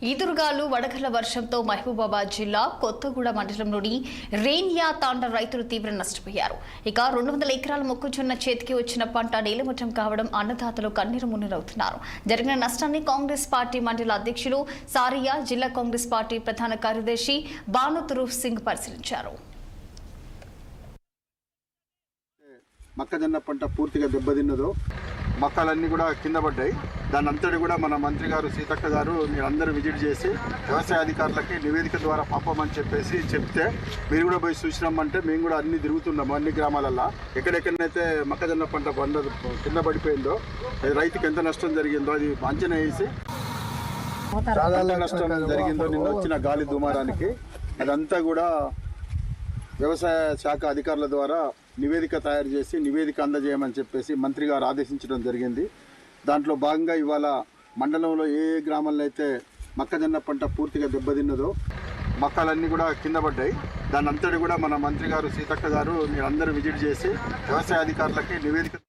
ఈదురుగాలు వడగళ్ల వర్షంతో మహబూబాబాద్ జిల్లా కొత్తగూడ మండలంలోని రేణియా తాండ రైతులు తీవ్ర నష్టపోయారు. ఇక 200 ఎకరాల మొక్కజొన్న చేతికి వచ్చిన పంట నేలమట్టం కావడం అన్నదాతలు కన్నీరు మున్నీరవుతున్నారు. జరిగిన నష్టాన్ని కాంగ్రెస్ పార్టీ మండల అధ్యక్షులు సారియా, జిల్లా కాంగ్రెస్ పార్టీ ప్రధాన కార్యదర్శి భానుతురూఫ్ సింగ్ పరిశీలించారు. మొక్కజొన్న పంట పూర్తిగా దెబ్బతిన్నదో, మొక్కలన్నీ కూడా కింద పడ్డాయి. దాని అంతటి కూడా మన మంత్రి గారు సీతక్క గారు మీరందరూ విజిట్ చేసి వ్యవసాయ అధికారులకి నివేదిక ద్వారా పంపమని చెప్తే మీరు కూడా పోయి చూసినామంటే మేము కూడా అన్ని తిరుగుతున్నాము. అన్ని గ్రామాలల్లో ఎక్కడెక్కడైతే మొక్కజొన్న పంట కింద పడిపోయిందో, రైతుకి ఎంత నష్టం జరిగిందో అది అంచనా వేసి చాలా నష్టం జరిగిందో నిన్న వచ్చిన గాలి దుమారానికి అదంతా కూడా వ్యవసాయ శాఖ అధికారుల ద్వారా నివేదిక తయారు చేసి నివేదిక అందజేయమని చెప్పేసి మంత్రి గారు ఆదేశించడం జరిగింది. దాంట్లో భాగంగా ఇవాళ మండలంలో ఏ గ్రామాల్లో అయితే మొక్కజొన్న పంట పూర్తిగా దెబ్బతిన్నదో, మొక్కలన్నీ కూడా కింద పడ్డాయి. దాని అంతటి కూడా మన మంత్రి గారు సీతక్క గారు మీరందరూ విజిట్ చేసి వ్యవసాయ అధికారులకి నివేదిక